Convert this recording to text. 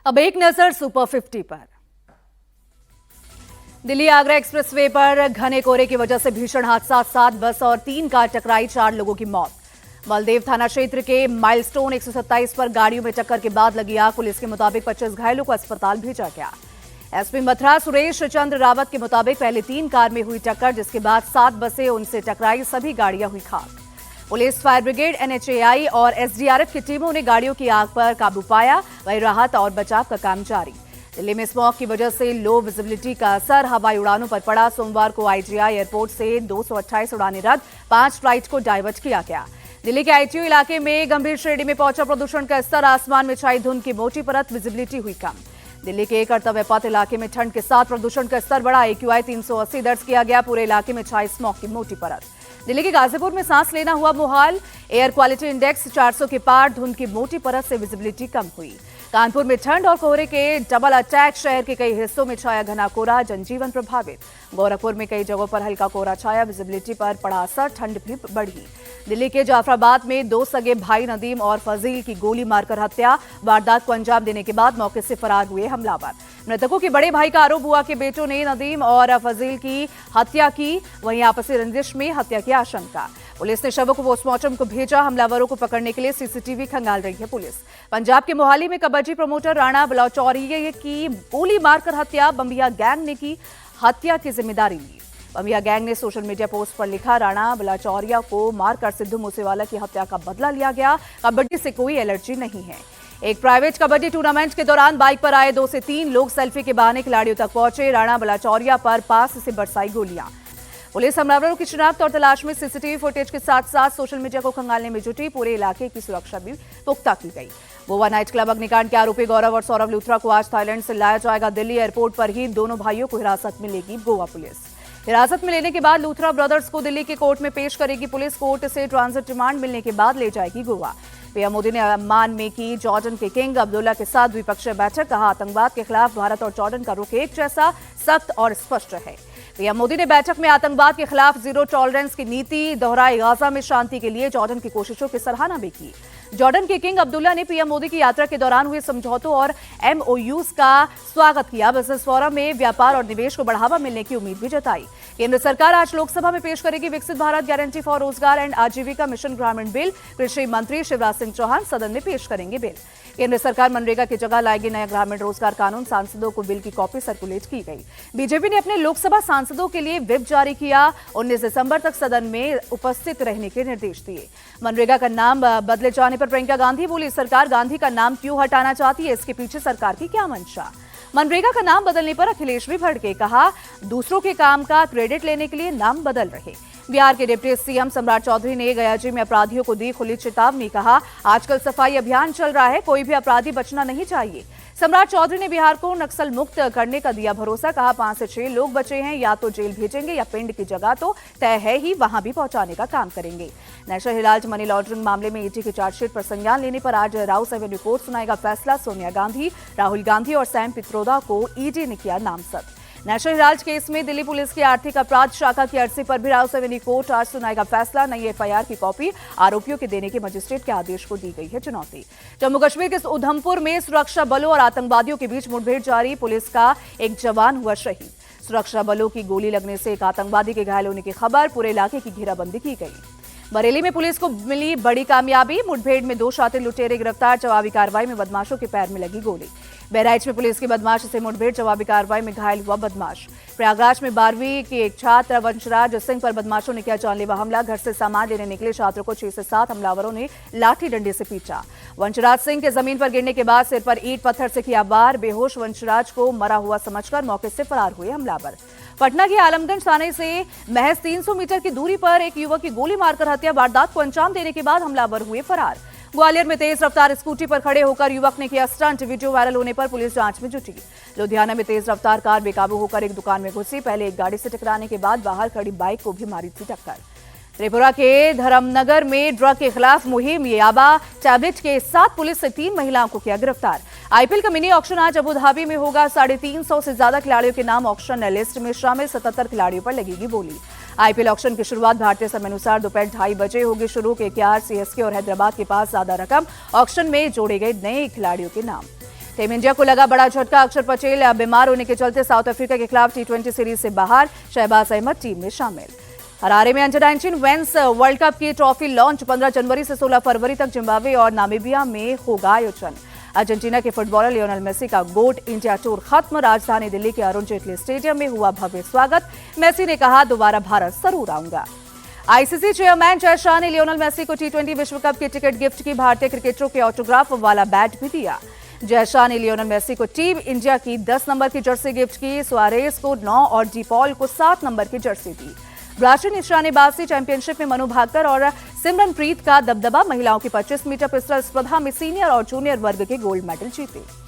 अब एक नजर सुपर 50 पर। दिल्ली आगरा एक्सप्रेसवे पर घने कोहरे की वजह से भीषण हादसा, 7 बस और 3 कार टकराई, 4 लोगों की मौत। बलदेव थाना क्षेत्र के माइलस्टोन 127 पर गाड़ियों में टक्कर के बाद लगी आग। पुलिस के मुताबिक 25 घायलों को अस्पताल भेजा गया। एसपी मथुरा सुरेश चंद्र रावत के मुताबिक पहले 3 कार में हुई टक्कर, जिसके बाद 7 बसें उनसे टकराई, सभी गाड़ियां हुई खाक। पुलिस, फायर ब्रिगेड, एनएचएआई और एसडीआरएफ की टीमों ने गाड़ियों की आग पर काबू पाया। वहीं राहत और बचाव का काम जारी। दिल्ली में स्मॉग की वजह से लो विजिबिलिटी का असर हवाई उड़ानों पर पड़ा। सोमवार को आईजीआई एयरपोर्ट से 228 उड़ानें रद्द, 5 फ्लाइट को डाइवर्ट किया गया। दिल्ली के आईटीयू इलाके में गंभीर श्रेणी में पहुंचा प्रदूषण का स्तर, आसमान में छाई धुंध की मोटी परत, विजिबिलिटी हुई कम। दिल्ली के कर्तव्य पथ इलाके में ठंड के साथ प्रदूषण का स्तर बढ़ा, AQI 380 दर्ज किया गया। पूरे इलाके में छाई स्मॉग की मोटी परत। दिल्ली के गाजीपुर में सांस लेना हुआ मुहाल, एयर क्वालिटी इंडेक्स 400 के पार, धुंध की मोटी परत से विजिबिलिटी कम हुई। कानपुर में ठंड और कोहरे के डबल अटैक, शहर के कई हिस्सों में छाया घना कोहरा, जनजीवन प्रभावित। गोरखपुर में कई जगहों पर हल्का कोहरा छाया, विजिबिलिटी पर पड़ा असर, ठंड भी बढ़ी। दिल्ली के जाफराबाद में 2 सगे भाई नदीम और फजील की गोली मारकर हत्या, वारदात को अंजाम देने के बाद मौके से फरार हुए हमलावर। मृतकों के बड़े भाई का आरोप हुआ कि बेटों ने नदीम और फजील की हत्या की, वहीं आपसी रंजिश में हत्या की आशंका। पुलिस ने शवों को पोस्टमार्टम को भेजा। हमलावरों को पकड़ने के लिए सीसीटीवी खंगाल रही है पुलिस। पंजाब के मोहाली में कबड्डी प्रमोटर राणा बलौचौरिया की गोली मारकर हत्या, बम्बिया गैंग ने की हत्या की जिम्मेदारी ली। बम्बिया गैंग ने सोशल मीडिया पोस्ट पर लिखा, राणा बलौचौरिया को मारकर सिद्धू मूसेवाला की हत्या का बदला लिया गया। कबड्डी से कोई एलर्जी नहीं है। एक प्राइवेट कबड्डी टूर्नामेंट के दौरान बाइक पर आए 2 से 3 लोग सेल्फी के बहाने खिलाड़ियों तक पहुंचे। राणा बलौचौरिया पर पास से बरसाई गोलियां। पुलिस हमलावरों की शिनाख्त और तलाश में सीसीटीवी फुटेज के साथ साथ सोशल मीडिया को खंगालने में जुटी। पूरे इलाके की सुरक्षा भी पुख्ता की गई। गोवा नाइट क्लब अग्निकांड के आरोपी गौरव और सौरभ लूथरा को आज थाईलैंड से लाया जाएगा। दिल्ली एयरपोर्ट पर ही दोनों भाइयों को हिरासत में लेगी गोवा पुलिस। हिरासत में लेने के बाद लूथरा ब्रदर्स को दिल्ली के कोर्ट में पेश करेगी पुलिस। कोर्ट से ट्रांजिट रिमांड मिलने के बाद ले जाएगी गोवा। पीएम मोदी ने अम्मान में की जॉर्डन के किंग अब्दुल्ला के साथ द्विपक्षीय बैठक। कहा, आतंकवाद के खिलाफ भारत और जॉर्डन का रुख एक जैसा, सख्त और स्पष्ट है। पीएम मोदी ने बैठक में आतंकवाद के खिलाफ जीरो टॉलरेंस की नीति दोहराई। गाजा में शांति के लिए जॉर्डन की कोशिशों की सराहना भी की। जॉर्डन के किंग अब्दुल्ला ने पीएम मोदी की यात्रा के दौरान हुए समझौतों और MOUs का स्वागत किया। बिजनेस फोरम में व्यापार और निवेश को बढ़ावा मिलने की उम्मीद भी जताई। केंद्र सरकार आज लोकसभा में पेश करेगी विकसित भारत गारंटी फॉर रोजगार एंड आजीविका मिशन ग्रामीण बिल। कृषि मंत्री शिवराज सिंह चौहान सदन में पेश करेंगे बिल। केंद्र सरकार मनरेगा की जगह लाएगी नया ग्रामीण रोजगार कानून। सांसदों को बिल की कॉपी सर्कुलेट की गई। बीजेपी ने अपने लोकसभा सांसदों के लिए व्हिप जारी किया। 19 दिसंबर तक सदन में उपस्थित रहने के निर्देश दिए। मनरेगा का नाम बदले जाने पर प्रियंका गांधी बोली, सरकार गांधी का नाम क्यों हटाना चाहती है, इसके पीछे सरकार की क्या मंशा। मनरेगा का नाम बदलने पर अखिलेश भी भड़के। कहा, दूसरों के काम का क्रेडिट लेने के लिए नाम बदल रहे। बिहार के डिप्टी सीएम सम्राट चौधरी ने गयाजी में अपराधियों को दी खुली चेतावनी। कहा, आजकल सफाई अभियान चल रहा है, कोई भी अपराधी बचना नहीं चाहिए। सम्राट चौधरी ने बिहार को नक्सल मुक्त करने का दिया भरोसा। कहा, 5 से 6 लोग बचे हैं, या तो जेल भेजेंगे या पिंड की जगह तो तय है ही, वहां भी पहुंचाने का काम करेंगे। नेशनल हिराल्ड मनी लॉन्ड्रिंग मामले में ईडी की चार्जशीट पर संज्ञान लेने पर आज राउस एवेन्यू कोर्ट सुनाएगा फैसला। सोनिया गांधी, राहुल गांधी और सैम पित्रोदा को ईडी ने किया नामजद। नेशनल हिराल्ड केस में दिल्ली पुलिस की आर्थिक अपराध शाखा की अर्जी पर भी राउस एवेन्यू कोर्ट आज सुनाएगा फैसला। नई FIR की कॉपी आरोपियों के देने के मजिस्ट्रेट के आदेश को दी गई है चुनौती। जम्मू कश्मीर के उधमपुर में सुरक्षा बलों और आतंकवादियों के बीच मुठभेड़ जारी। पुलिस का एक जवान हुआ शहीद। सुरक्षा बलों की गोली लगने से एक आतंकवादी के घायल होने की खबर। पूरे इलाके की घेराबंदी की गई। बरेली में पुलिस को मिली बड़ी कामयाबी। मुठभेड़ में 2 शातिर लुटेरे गिरफ्तार। जवाबी कार्रवाई में बदमाशों के पैर में लगी गोली। बहराइच में पुलिस की बदमाश से मुठभेड़, जवाबी कार्रवाई में घायल हुआ बदमाश। प्रयागराज में 12वीं के एक छात्र वंशराज सिंह पर बदमाशों ने किया जानलेवा हमला। घर से सामान लेने निकले छात्र को 6 से 7 हमलावरों ने लाठी डंडे से पीटा। वंशराज सिंह के जमीन पर गिरने के बाद सिर पर ईंट पत्थर से किया वार। बेहोश वंशराज को मरा हुआ समझकर मौके से फरार हुए हमलावर। पटना के आलमगंज थाने से महज 300 मीटर की दूरी पर एक युवक की गोली मारकर हत्या, वारदात को अंजाम देने के बाद हमलावर हुए फरार। ग्वालियर में तेज रफ्तार स्कूटी पर खड़े होकर युवक ने किया स्टंट। वीडियो वायरल होने पर पुलिस जांच में जुटी। लुधियाना में तेज रफ्तार कार बेकाबू होकर एक दुकान में घुसी। पहले एक गाड़ी से टकराने के बाद बाहर खड़ी बाइक को भी मारी थी टक्कर। त्रिपुरा के धर्मनगर में ड्रग के खिलाफ मुहिम, याबा टैबलेट के साथ पुलिस से 3 महिलाओं को किया गिरफ्तार। आईपीएल का मिनी ऑक्शन आज अबू धाबी में होगा। 350 से ज्यादा खिलाड़ियों के नाम ऑक्शन लिस्ट में शामिल। 77 खिलाड़ियों पर लगेगी बोली। आईपीएल ऑक्शन की शुरुआत भारतीय समय अनुसार दोपहर 2:30 बजे होगी शुरू। KKR, CSK और हैदराबाद के पास ज्यादा रकम। ऑक्शन में जोड़े गए नए खिलाड़ियों के नाम। टीम इंडिया को लगा बड़ा झटका। अक्षर पटेल बीमार होने के चलते साउथ अफ्रीका के खिलाफ टी20 सीरीज से बाहर। शहबाज अहमद टीम में शामिल। हरारे में अंडर-19 वेंस वर्ल्ड कप की ट्रॉफी लॉन्च 15 जनवरी से 16 फरवरी तक जिम्बाब्वे और नामीबिया में होगा आयोजन। अर्जेंटीना के फुटबॉलर लियोनेल मेसी का गोट इंडिया टूर खत्म। राजधानी दिल्ली के अरुण जेटली स्टेडियम में हुआ भव्य स्वागत। मेसी ने कहा, दोबारा भारत जरूर आऊंगा। आईसीसी चेयरमैन जय शाह ने लियोनेल मेसी को टी20 विश्व कप की टिकट गिफ्ट की। भारतीय क्रिकेटरों के ऑटोग्राफ वाला बैट भी दिया। जय शाह ने लियोनेल मेसी को टीम इंडिया की 10 नंबर की जर्सी गिफ्ट की। सुआरेज को 9 और डीपॉल को 7 नंबर की जर्सी दी। राष्ट्रीय निशानेबाजी चैंपियनशिप में मनु भाकर और सिमरनप्रीत का दबदबा। महिलाओं की 25 मीटर पिस्टल स्पर्धा में सीनियर और जूनियर वर्ग के गोल्ड मेडल जीते।